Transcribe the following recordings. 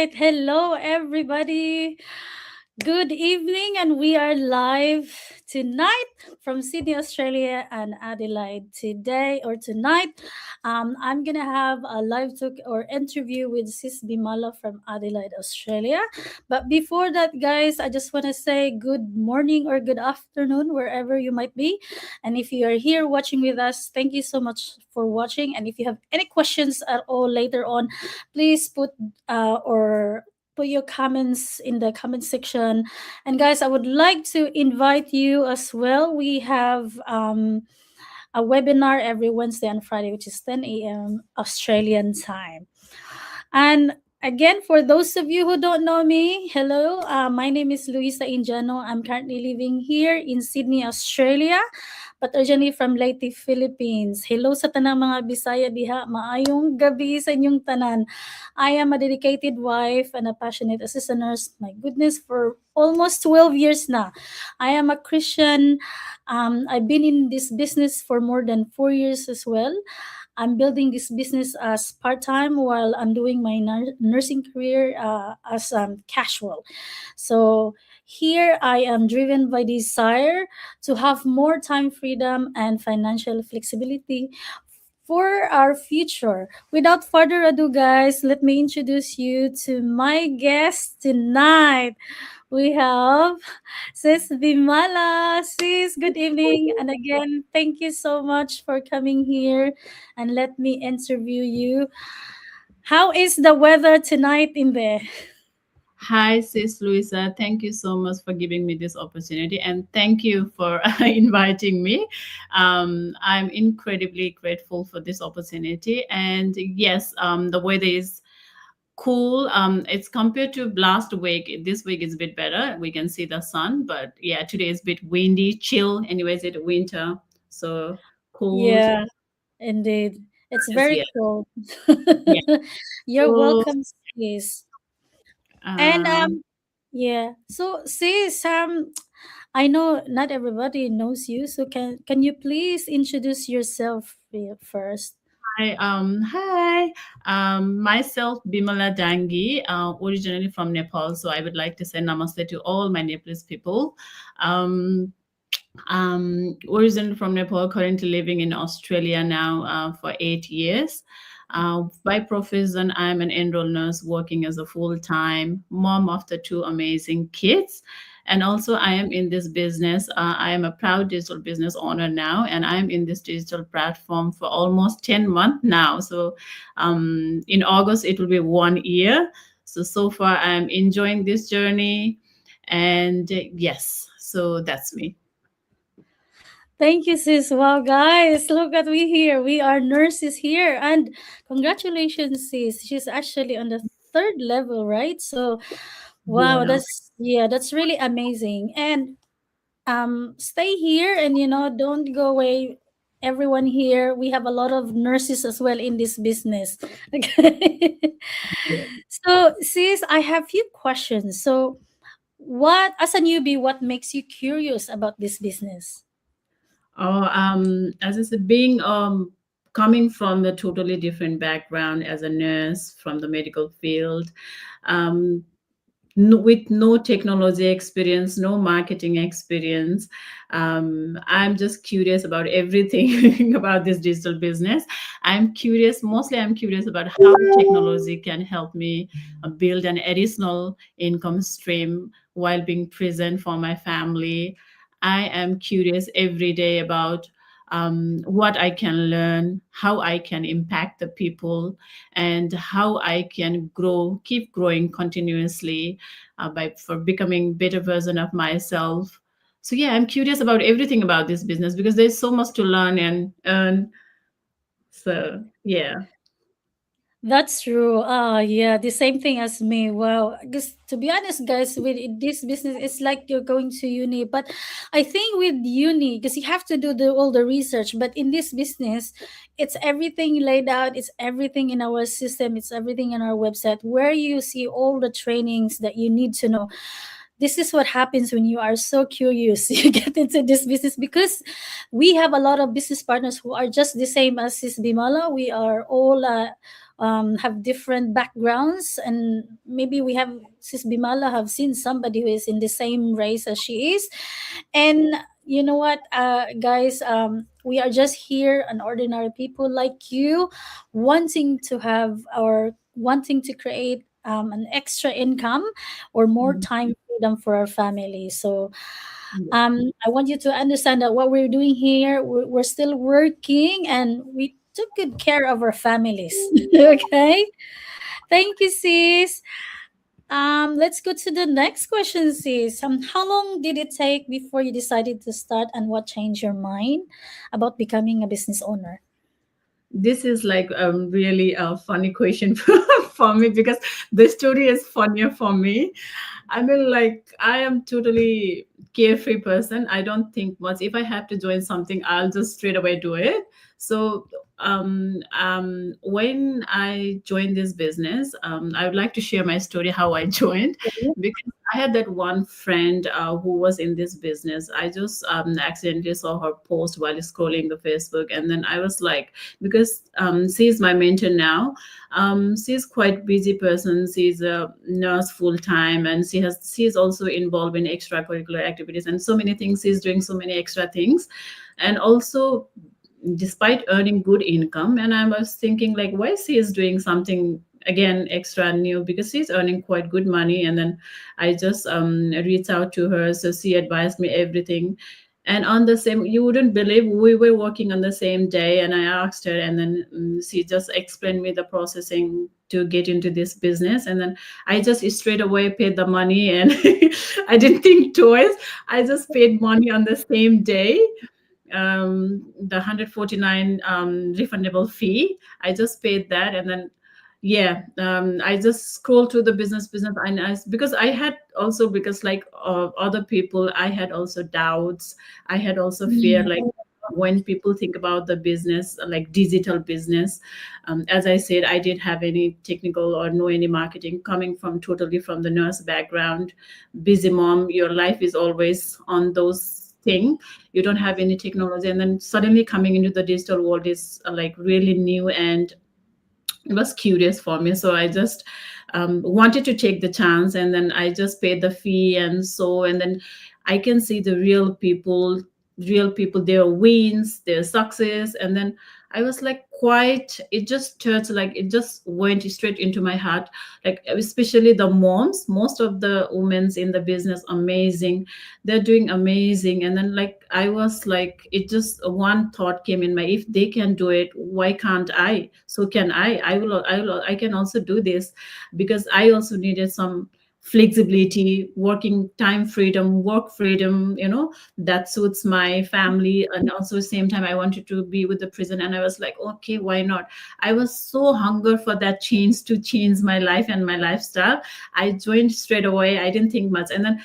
right. Hello, everybody. Good evening, and we are live tonight from Sydney, Australia, and Adelaide. Today or tonight, I'm gonna have a live talk or interview with Sis Bimala from Adelaide, Australia. But before that, guys, I just want to say good morning or good afternoon wherever you might be. And if you are here watching with us, thank you so much for watching. And if you have any questions at all later on, please or put your comments in the comment section. And guys, I would like to invite you as well. We have a webinar every Wednesday and Friday, which is 10 a.m. Australian time. And again, for those of you who don't know me, hello, my name is Luisa Injano. I'm currently living here in Sydney, Australia, but originally from Leyte, Philippines. Hello sa tanang mga Bisaya diha, maayong gabi sa inyong tanan. I am a dedicated wife and a passionate assistant nurse. My goodness, for almost 12 years now. I am a Christian. I've been in this business for more than 4 years as well. I'm building this business as part time while I'm doing my nursing career as casual. So here I am driven by desire to have more time freedom and financial flexibility for our future. Without further ado, guys, let me introduce you to my guest tonight. We have Sis Bimala. Sis, good evening. And again, thank you so much for coming here and let me interview you. How is the weather tonight in there? Hi, Sis Luisa. Thank you so much for giving me this opportunity and thank you for inviting me. I'm incredibly grateful for this opportunity. And yes, the weather is cool. It's compared to last week. This week is a bit better. We can see the sun, but yeah, today is a bit windy, chill. Anyways, it's winter, so cold. Yeah, indeed. It's Yes, very yeah, cold. yeah. You're So, welcome, sis. And um, yeah. So sis, I know not everybody knows you, so can you please introduce yourself first? Hi. Myself, Bimala Dangi, originally from Nepal. So I would like to say namaste to all my Nepalese people. Um, Originally from Nepal, currently living in Australia now for 8 years. By profession, I'm an enrolled nurse working as a full time mom of the two amazing kids. And also, I am in this business. I am a proud digital business owner now, and I'm in this digital platform for almost 10 months now. So, in August, it will be 1 year. So far, I'm enjoying this journey. And yes, so that's me. Thank you, sis. Wow, guys, look at we here. We are nurses here, and congratulations, sis. She's actually on the third level, right? So, wow, Yeah. that's really amazing. And stay here, and don't go away. Everyone here, we have a lot of nurses as well in this business. Okay. So, sis, I have few questions. So, what as a newbie, what makes you curious about this business? As I said, being coming from a totally different background as a nurse from the medical field, um, with no technology experience, no marketing experience, I'm just curious about everything about this digital business. I'm curious about how technology can help me build an additional income stream while being present for my family. I am curious every day about what I can learn, how I can impact the people, and how I can grow, keep growing continuously by for becoming better version of myself. So yeah, I'm curious about everything about this business because there's so much to learn and earn. So yeah, That's true. Yeah, the same thing as me. Well, because to be honest, guys, with this business, it's like you're going to uni. But I think with uni, because you have to do all the research. But in this business, it's everything laid out. It's everything in our system. It's everything in our website where you see all the trainings that you need to know. This is what happens when you are so curious. You get into this business because we have a lot of business partners who are just the same as Sis Bimala. We are all have different backgrounds, and maybe we have Sis Bimala have seen somebody who is in the same race as she is. And you know what, guys, we are just here, an ordinary people like you, wanting to have or wanting to create an extra income or more Mm. time freedom for our family. So Yeah. I want you to understand that what we're doing here, we're still working and we took good care of our families. Okay. Thank you, sis. Let's go to the next question, sis. How long did it take before you decided to start, and what changed your mind about becoming a business owner? This is like really a funny question for me, because the story is funnier for me. I mean, like, I am totally carefree person. I don't think much. If I have to join something, I'll just straight away do it. So, when I joined this business, I would like to share my story how I joined, because I had that one friend who was in this business. I just accidentally saw her post while scrolling the Facebook, and then I was like, because she's my mentor now. She's quite busy person. She's a nurse full time, and she's also involved in extracurricular activities and so many things. She's doing so many extra things, and also despite earning good income. And I was thinking, like, why she is doing something again extra new, because she's earning quite good money. And then I just reached out to her, so she advised me everything. And on the same, you wouldn't believe, we were working on the same day, and I asked her, and then she just explained me the processing to get into this business. And then I just straight away paid the money, and I didn't think twice. I just paid money on the same day, the 149 refundable fee. I just paid that, and then yeah, I just scrolled through the business, and because I had also, because like other people, I had also doubts. I had also fear, Mm. like when people think about the business, like digital business. As I said, I didn't have any technical or know any marketing, coming from totally from the nurse background. Busy mom, your life is always on those thing. You don't have any technology, and then suddenly coming into the digital world is like really new, and it was curious for me. So I just wanted to take the chance, and then I just paid the fee. And so, and then I can see the real people, their wins, their success. And then I was like, quite, it just touched, like it just went straight into my heart. Like, especially the moms, most of the women's in the business, amazing, they're doing amazing. And then, like, I was like, it just one thought came in my, if they can do it, why can't I? So can I can also do this, because I also needed some flexibility, working time freedom, work freedom, that suits my family. And also same time I wanted to be with the prison, and I was like, okay, why not? I was so hunger for that change, to change my life and my lifestyle. I joined straight away. I didn't think much. And then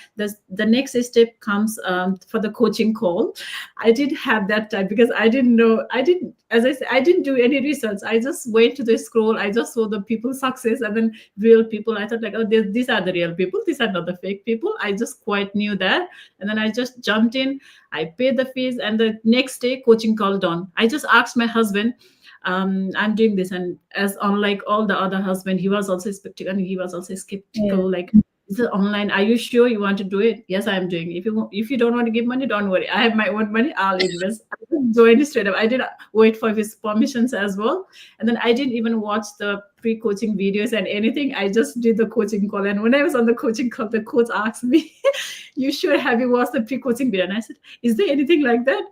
the next step comes for the coaching call. I did have that time, because I didn't know. I didn't, as I said, I didn't do any research. I just went to the scroll. I just saw the people success, and then real people. I thought, like, oh, these are the real people. These are not the fake people. I just quite knew that. And then I just jumped in. I paid the fees, and the next day coaching called on. I just asked my husband, I'm doing this. And as unlike all the other husband, he was also skeptical, and he was also Yeah. skeptical, like, is it online? Are you sure you want to do it? Yes, I am doing. If you don't want to give money, don't worry. I have my own money. I'll invest. I just joined straight up. I did wait for his permissions as well, and then I didn't even watch the pre-coaching videos and anything. I just did the coaching call, and when I was on the coaching call, the coach asked me, "You sure have you watched the pre-coaching video?" And I said, "Is there anything like that?"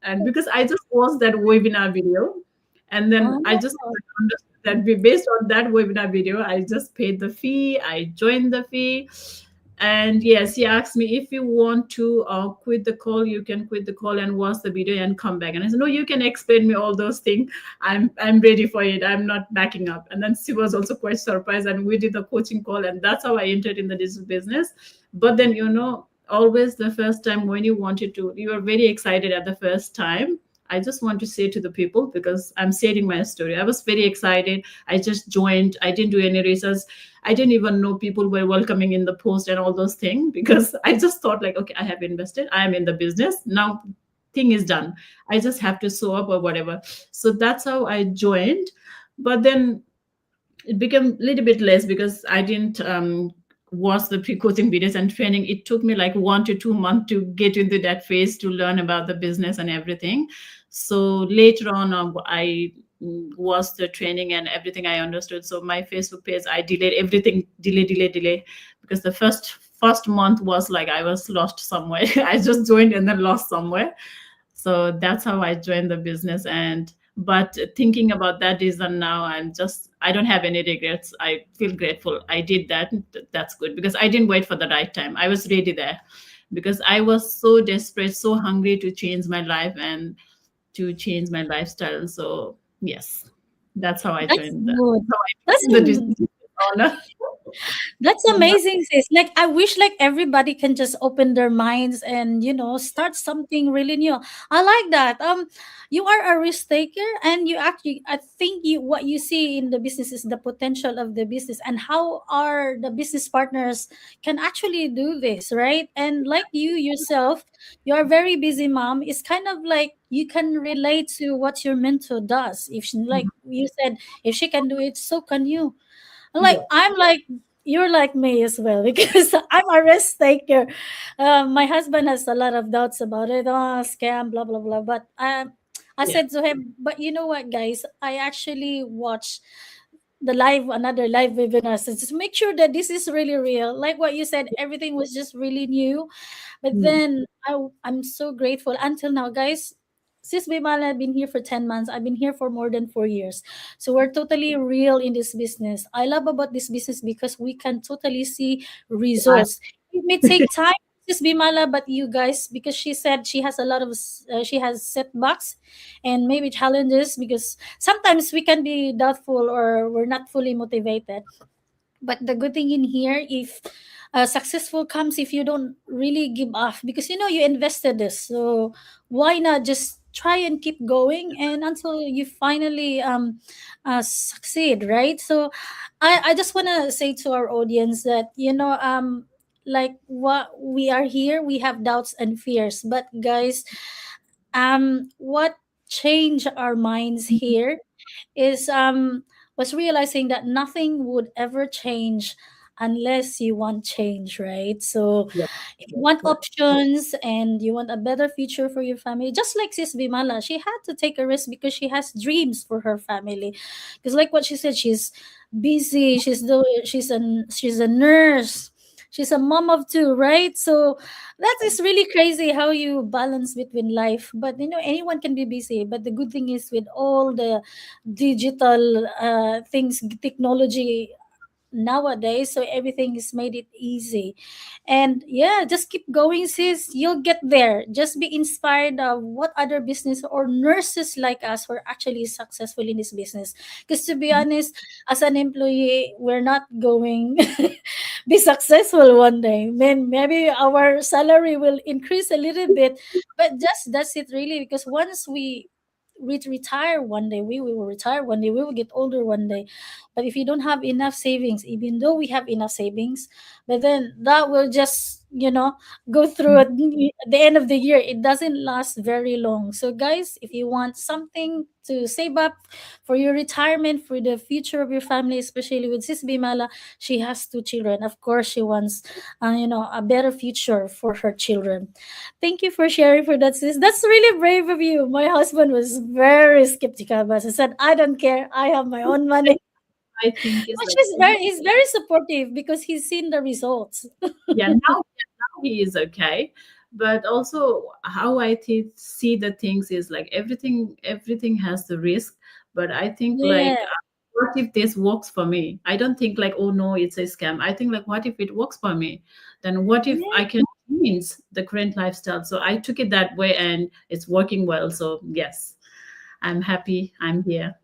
And because I just watched that webinar video, and then I just Oh, understood that based on that webinar video, I just paid the fee. I joined the fee. And yes, he asked me, if you want to quit the call, you can quit the call and watch the video and come back. And I said, no, you can explain me all those things. I'm ready for it. I'm not backing up. And then she was also quite surprised, and we did the coaching call, and that's how I entered in the digital business. But then, always the first time when you are very excited at the first time. I just want to say to the people, because I'm sharing my story. I was very excited. I just joined. I didn't do any research. I didn't even know people were welcoming in the post and all those things, because I just thought, like, okay, I have invested. I am in the business. Now thing is done. I just have to show up or whatever. So that's how I joined. But then it became a little bit less because I didn't watch the pre-coaching videos and training. It took me like 1 to 2 months to get into that phase to learn about the business and everything. So later on, I watched the training and everything. I understood. So my Facebook page, I delayed everything, delay, because the first month was like I was lost somewhere. I just joined and then lost somewhere. So that's how I joined the business. And but thinking about that reason now, I don't have any regrets. I feel grateful I did that. That's good because I didn't wait for the right time. I was ready there because I was so desperate, so hungry to change my life and to change my lifestyle. So yes, that's how I That's joined good. how I That's joined the business owner. That's So now, amazing, sis. Like I wish like everybody can just open their minds and start something really new. I like that. You are a risk taker and you actually I think you what you see in the business is the potential of the business and how are the business partners can actually do this, right? And like you yourself, you're a very busy mom. It's kind of like you can relate to what your mentor does. If she, like you said, if she can do it, so can you. Like yeah, I'm like you're like me as well because I'm a risk taker. My husband has a lot of doubts about it. Oh, scam, blah blah blah. But I yeah, said to him, but you know what, guys? I actually watched the live another live webinar so just make sure that this is really real. Like what you said, everything was just really new. But mm, then I'm so grateful until now, guys. Sis Bimala have been here for 10 months. I've been here for more than 4 years. So we're totally real in this business. I love about this business because we can totally see I, results. It may take time, Sis Bimala, but you guys, because she said she has a lot of, she has setbacks and maybe challenges because sometimes we can be doubtful or we're not fully motivated. But the good thing in here, if successful comes if you don't really give up because you invested this, so why not just try and keep going and until you finally succeed, right? So I just want to say to our audience that like what we are here, we have doubts and fears, but guys, what change our minds here is was realizing that nothing would ever change unless you want change, right? So yeah, if you that's want correct. options and you want a better future for your family, just like Sis Bimala, she had to take a risk because she has dreams for her family. Because like what she said, she's busy, she's a nurse, she's a mom of two, right? So that is really crazy how you balance between life. But anyone can be busy, but the good thing is with all the digital things, technology nowadays, so everything is made it easy. And yeah, just keep going, sis, you'll get there. Just be inspired of what other business or nurses like us who are actually successful in this business, because to be honest, as an employee, we're not going be successful one day. Then maybe our salary will increase a little bit, but just that's it really, because once we retire one day, we will retire one day, we will get older one day. But if you don't have enough savings, even though we have enough savings, but then that will just go through at the end of the year, it doesn't last very long. So guys, if you want something to save up for your retirement, for the future of your family, especially with Sis Bimala, she has two children. Of course she wants a better future for her children. Thank you for sharing for that, sis. That's really brave of you. My husband was very skeptical, but I said, I don't care. I have my own money. I think it's But like he's very supportive because he's seen the results. yeah, now he is okay, but also how I see the things is like everything has the risk, but I think Yeah. like what if this works for me? I don't think like, oh no, it's a scam. I think like, what if it works for me? Then what if Yeah. I can change the current lifestyle? So I took it that way and it's working well. So yes, I'm happy I'm here.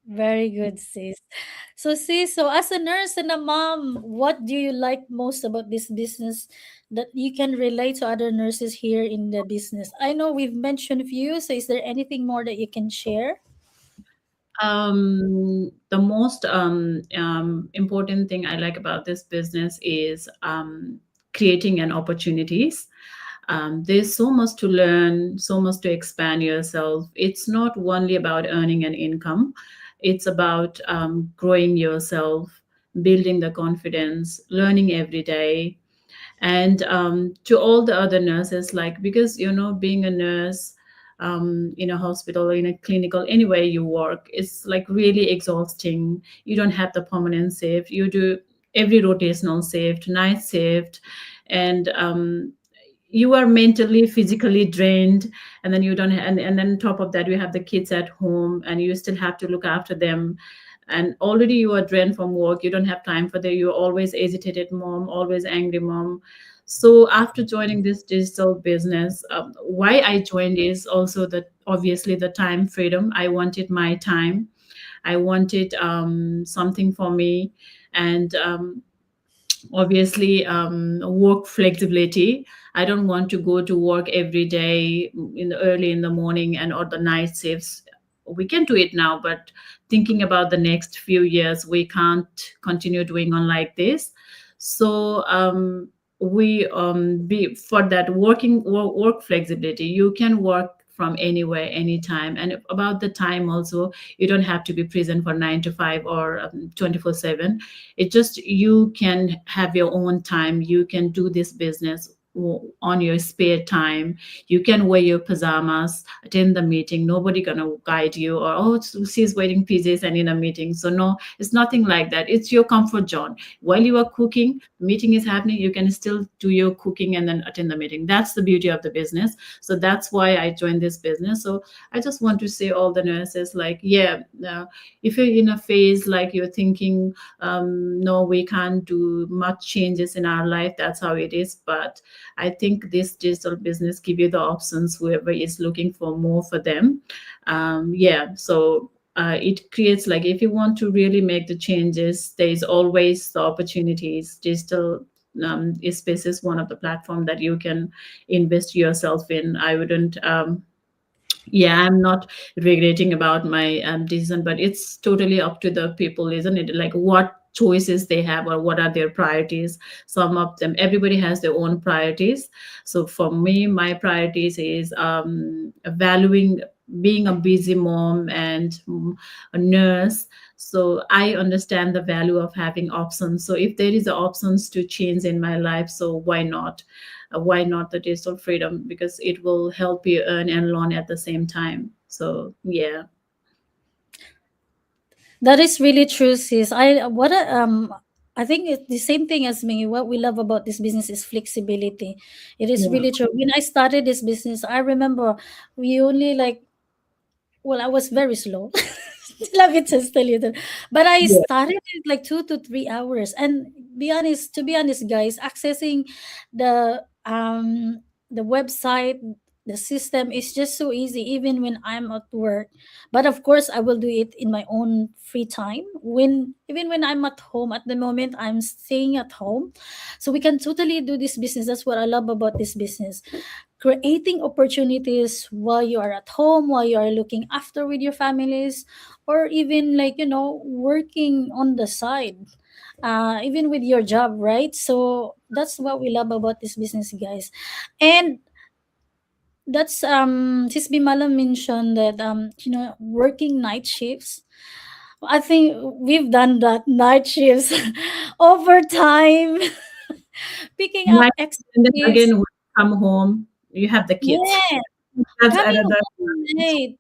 Very good, sis. So, sis, so as a nurse and a mom, what do you like most about this business that you can relate to other nurses here in the business? I know we've mentioned a few, so is there anything more that you can share? The most important thing I like about this business is creating an opportunities. There's so much to learn, so much to expand yourself. It's not only about earning an income. it's about growing yourself, building the confidence, learning every day. And to all the other nurses, like, because being a nurse in a hospital or in a clinical, anywhere you work, is like really exhausting. You don't have the permanent shift. You do every rotational shift, night shift, and you are mentally, physically drained. And then you don't and then top of that, you have the kids at home and you still have to look after them. And already you are drained from work, you don't have time for the, you're always agitated mom, always angry mom. So after joining this digital business, why I joined is also that obviously the time freedom. I wanted my time, I wanted something for me. And obviously work flexibility. I don't want to go to work every day in the early in the morning and or the night shifts. We can do it now, but thinking about the next few years, we can't continue doing on like this. So we be for that work flexibility. You can work from anywhere, anytime. And about the time also, you don't have to be present for 9 to 5 or 24/7. It just, you can have your own time, you can do this business on your spare time. You can wear your pajamas, attend the meeting, nobody gonna guide you, or oh, she's wearing PJs and in a meeting. So no, it's nothing like that. It's your comfort zone. While you are cooking, meeting is happening, you can still do your cooking and then attend the meeting. That's the beauty of the business. So that's why I joined this business. So I just want to say all the nurses, like, yeah, if you're in a phase like you're thinking, no, we can't do much changes in our life, that's how it is. But I think this digital business give you the options, whoever is looking for more for them. Yeah, so it creates, like, if you want to really make the changes, there's always the opportunities. Digital space is one of the platform that you can invest yourself in. I wouldn't yeah, I'm not regretting about my decision, but it's totally up to the people, isn't it? Like, what choices they have or what are their priorities. Some of them, everybody has their own priorities. So for me, my priorities is valuing being a busy mom and a nurse. So I understand the value of having options. So if there is options to change in my life, so why not? Why not the digital freedom? Because it will help you earn and learn at the same time. So yeah. That is really true, sis. I think it's the same thing as me. What we love about this business is flexibility. It is Yeah. really true. When I started this business, I remember we only like, well, I was very slow. Love it, just tell you that. But I Yeah. started it like 2 to 3 hours. And to be honest, guys, accessing the website, the system is just so easy, even when I'm at work. But of course, I will do it in my own free time. Even when I'm at home, at the moment, I'm staying at home, so we can totally do this business. That's what I love about this business, creating opportunities while you are at home, while you are looking after with your families, or even like, working on the side, even with your job, right? So that's what we love about this business, guys. And that's sis Bimala mentioned that working night shifts. I think we've done that, night shifts, overtime, picking up Right. extra And then again, shifts. when you come home, you have the kids. Yeah, That's coming another. home late.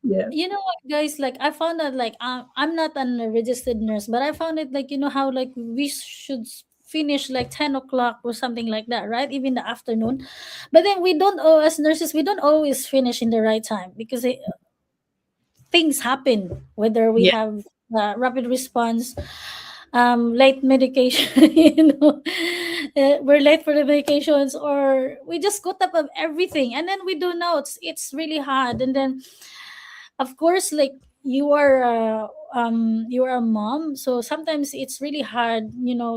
Yeah. You know what, guys, like I found out, like I'm not a registered nurse, but I found it, like, how like we should finish like 10 o'clock or something like that, right? Even the afternoon. But then we don't, as nurses, we don't always finish in the right time, because things happen, whether we Yeah. have rapid response, late medication, we're late for the medications, or we just got up of everything, and then we do notes. It's really hard. And then, of course, like, you are a mom, so sometimes it's really hard,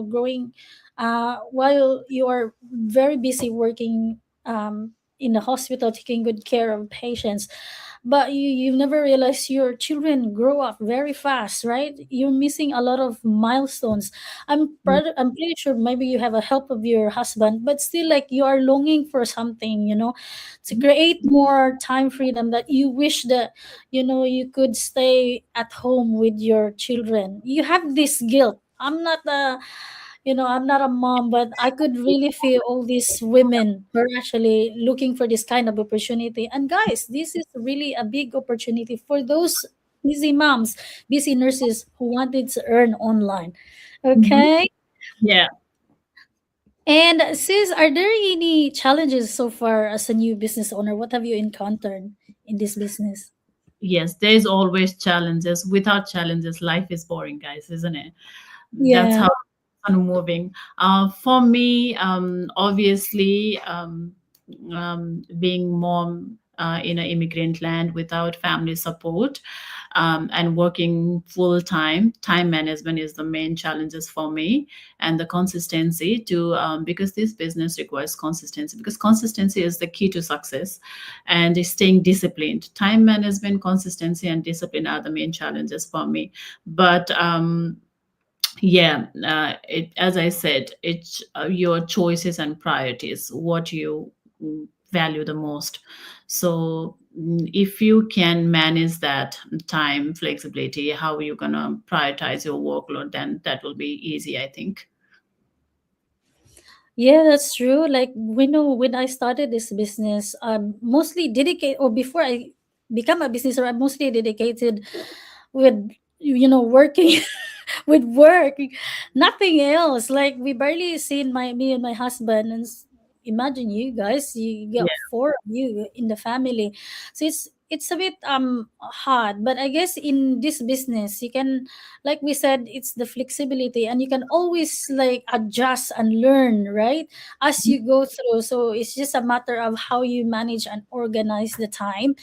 growing while you are very busy working, in the hospital taking good care of patients, but you never realize your children grow up very fast, right? You're missing a lot of milestones. I'm pretty sure maybe you have a help of your husband, but still, like, you are longing for something, to create more time freedom, that you wish that, you could stay at home with your children. You have this guilt. I'm not a mom, but I could really feel all these women who are actually looking for this kind of opportunity. And guys, this is really a big opportunity for those busy moms, busy nurses who wanted to earn online. Mhm. Okay. Yeah. And sis, are there any challenges so far as a new business owner? What have you encountered in this business? Yes, there's always challenges. Without challenges, life is boring, guys, isn't it? That's Yeah. how it's moving. For me, obviously, being mom in an immigrant land without family support, and working full time management is the main challenges for me, and the consistency to, because this business requires consistency, because consistency is the key to success, and staying disciplined. Time management, consistency, and discipline are the main challenges for me. But yeah, as I said, it's your choices and priorities, what you value the most. So if you can manage that time flexibility, how you gonna prioritize your workload, then that will be easy, I think. Yeah, that's true. Like, we know when I started this business, I'm mostly dedicated, or before I become a business owner, I'm mostly dedicated with, working with work, nothing else. Like, we barely seen me and my husband, and imagine you guys, you Yeah. get four of you in the family, so it's a bit hard. But I guess in this business, you can, like we said, it's the flexibility, and you can always like adjust and learn, right, as you go through. So it's just a matter of how you manage and organize the time.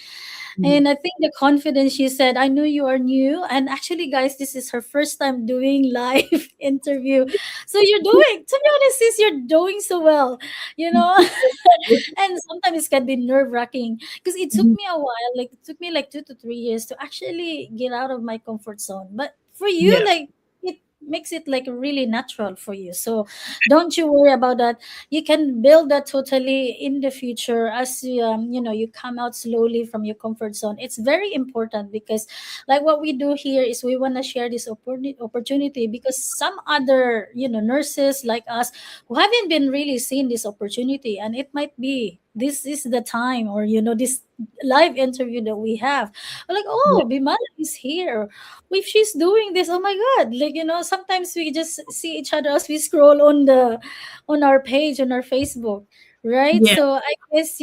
Mhm. And I think the confidence, she said, I know you are new. And actually, guys, this is her first time doing live interview. So you're doing, to be honest, sis, you're doing so well, you know. And sometimes it can be nerve wracking because it took Mhm. me a while. Like, it took me like 2 to 3 years to actually get out of my comfort zone. But for you, Yeah. like, it makes it like really natural for you. So don't you worry about that. You can build that totally in the future as you come out slowly from your comfort zone. It's very important because, like, what we do here is we want to share this opportunity, because some other nurses like us who haven't been really seeing this opportunity, and it might be this is the time, or this live interview that we have. We're like, Yeah. oh, Bimala is here. If she's doing this, oh my god, like, sometimes we just see each other as we scroll on our page on our Facebook, right? Yeah. So I guess,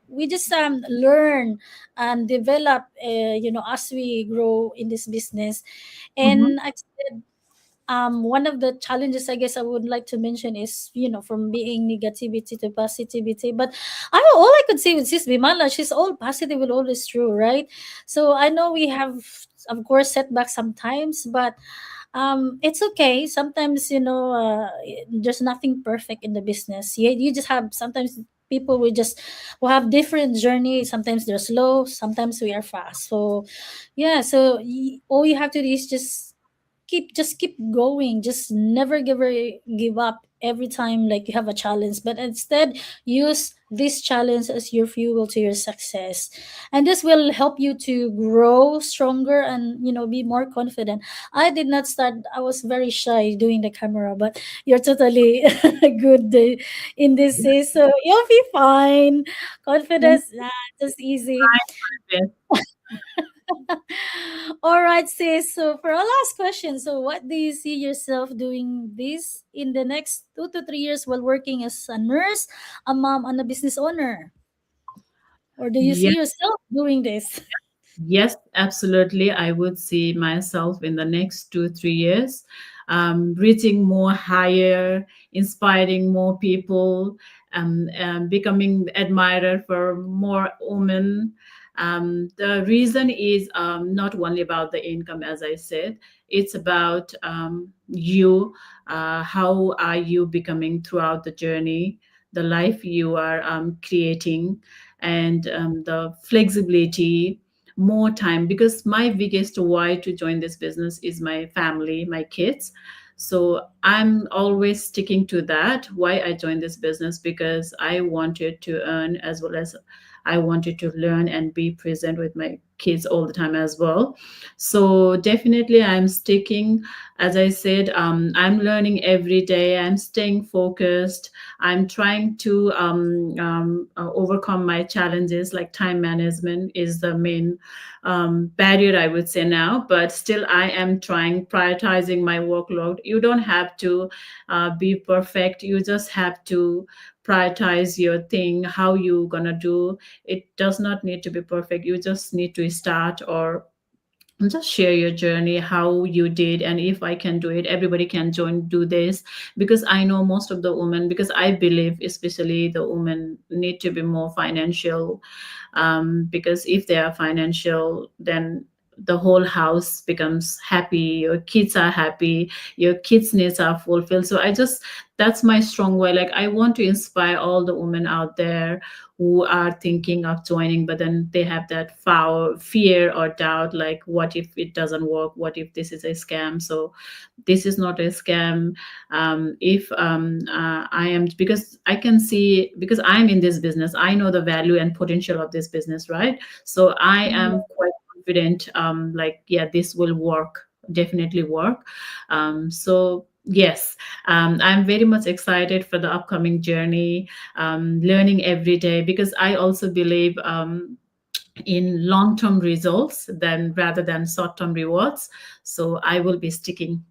we just learn and develop, as we grow in this business. Mhm. And one of the challenges, I guess, I would like to mention is, from being negativity to positivity. But all I could say with Sis Bimala, she's all positive and always true, right? So I know we have, of course, setbacks sometimes, but it's okay. Sometimes, there's nothing perfect in the business. You just have, sometimes people will have different journeys. Sometimes they're slow, sometimes we are fast. So yeah, so all you have to do is just keep going, just never give up every time, like, you have a challenge, but instead use this challenge as your fuel to your success. And this will help you to grow stronger and, be more confident. I did not start, I was very shy doing the camera, but you're totally good in this, sis. So you'll be fine. Thank Confidence, just easy. you. All right, sis. So for our last question, so what do you see yourself doing this in the next 2 to 3 years while working as a nurse, a mom, and a business owner? Or do you see Yes. yourself doing this? Yes, absolutely. I would see myself in the next 2, 3 years, reaching more higher, inspiring more people, becoming admirer for more women. The reason is not only about the income, as I said, it's about you. How are you becoming throughout the journey? the life you are creating, and the flexibility, more time. Because my biggest why to join this business is my family, my kids. So I'm always sticking to that, why I joined this business, because I wanted to earn, as well as I wanted to learn and be present with my kids all the time as well. So definitely I'm sticking. As I said, I'm learning every day, I'm staying focused, I'm trying to overcome my challenges. Like time management is the main barrier, I would say now, but still I am trying, prioritizing my workload. You don't have to be perfect, you just have to prioritize your thing, how you gonna do. It does not need to be perfect, you just need to start, or just share your journey, how you did, and if I can do it, everybody can join, do this. Because I know most of the women, because I believe especially the women need to be more financial, because if they are financial, then the whole house becomes happy, your kids are happy, your kids needs are fulfilled. So I just, that's my strong way. Like I want to inspire all the women out there who are thinking of joining, but then they have that fear or doubt, like what if it doesn't work, what if this is a scam. So this is not a scam. If I am, because I can see, because I'm in this business, I know the value and potential of this business, right? So I am quite confident, like yeah, this will work, definitely work. So yes, I'm very much excited for the upcoming journey, learning every day, because I also believe in long-term results than rather than short-term rewards. So I will be sticking.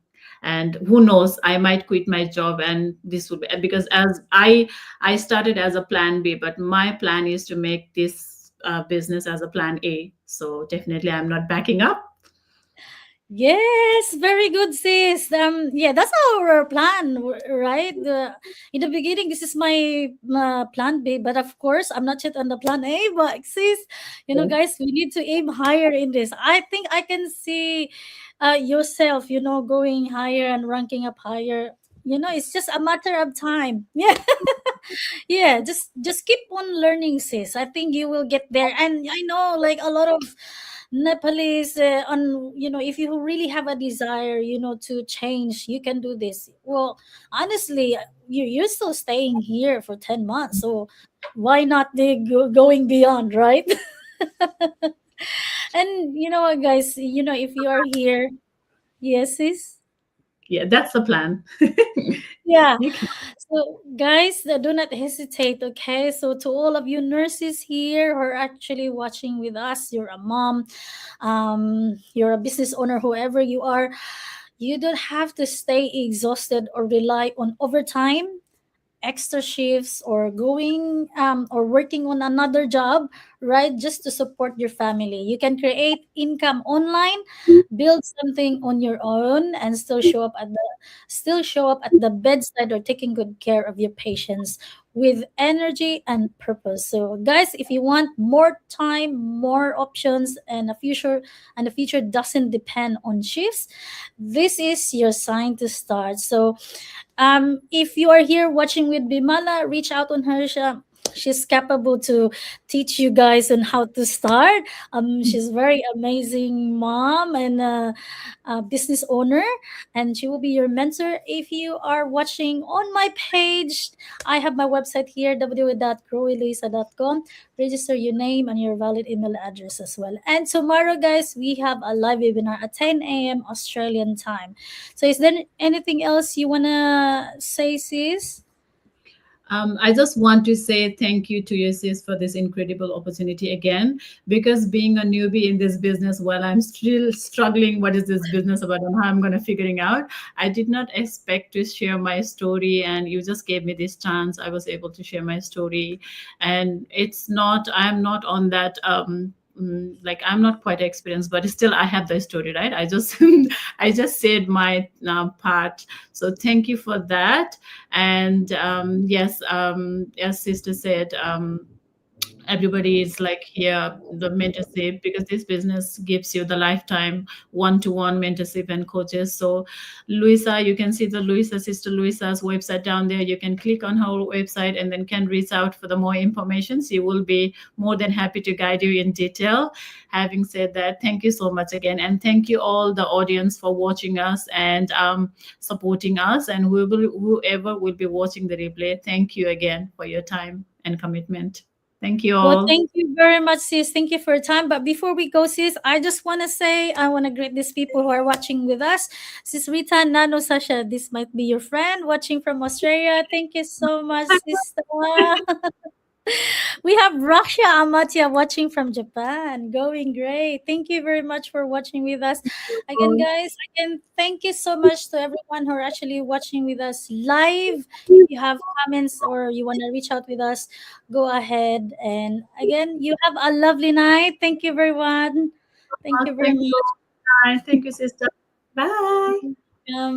And who knows, I might quit my job, and this will be, because as I started as a plan B, but my plan is to make this business as a plan A. So definitely I'm not backing up. Yes, very good, sis. Yeah, that's our plan, right? In the beginning, this is my plan B, but of course, I'm not yet on the plan A. But sis, guys, we need to aim higher in this. I think I can see yourself, going higher and ranking up higher. It's just a matter of time. Yeah, yeah. Just keep on learning, sis. I think you will get there. And I know, like a lot of Nepalese, on if you really have a desire, to change, you can do this. Well, honestly, you're still staying here for 10 months, so why not going beyond, right? And you know what, guys, if you are here, yes, sis. Yeah, that's the plan. Yeah. You can. So, guys, do not hesitate, okay? So, to all of you nurses here who are actually watching with us, you're a mom, you're a business owner, whoever you are, you don't have to stay exhausted or rely on overtime, extra shifts, or going or working on another job, right, just to support your family. You can create income online, build something on your own, and still show up at the bedside or taking good care of your patients with energy and purpose. So guys, if you want more time, more options, and the future doesn't depend on shifts, this is your sign to start. So if you are here watching with Bimala, reach out on her. She's capable to teach you guys on how to start. She's very amazing mom and business owner, and she will be your mentor. If you are watching on my page, I have my website here, www.growilisa.com. Register your name and your valid email address as well. And tomorrow, guys, we have a live webinar at 10 a.m. Australian time. So is there anything else you wanna say, sis? I just want to say thank you to you, sis, for this incredible opportunity again. Because being a newbie in this business, while I'm still struggling, what is this business about and how I'm going to figuring out, I did not expect to share my story, and you just gave me this chance. I was able to share my story, and it's not, I'm not on that. Like I'm not quite experienced, but still I have the story, right? I just I just said my part. So thank you for that. And yes, as sister said, everybody is like here the mentorship, because this business gives you the lifetime one-to-one mentorship and coaches. So Luisa, you can see the Luisa, sister Luisa's website down there. You can click on her website and then can reach out for the more information. She will be more than happy to guide you in detail. Having said that, thank you so much again, and thank you all the audience for watching us and supporting us, and whoever will be watching the replay, thank you again for your time and commitment. Thank you Well, all. thank you very much, sis. Thank you for your time. But before we go, sis, I just want to say I want to greet these people who are watching with us. Sis Rita, Nano, Sasha, this might be your friend watching from Australia. Thank you so much, sister. We have Russia Amatya watching from Japan. Going great. Thank you very much for watching with us. Again, guys, again, thank you so much to everyone who are actually watching with us live. If you have comments or you want to reach out with us, go ahead. And again, you have a lovely night. Thank you, everyone. Thank you very Thank you. much. Bye. Thank you, sister. Bye. Bye.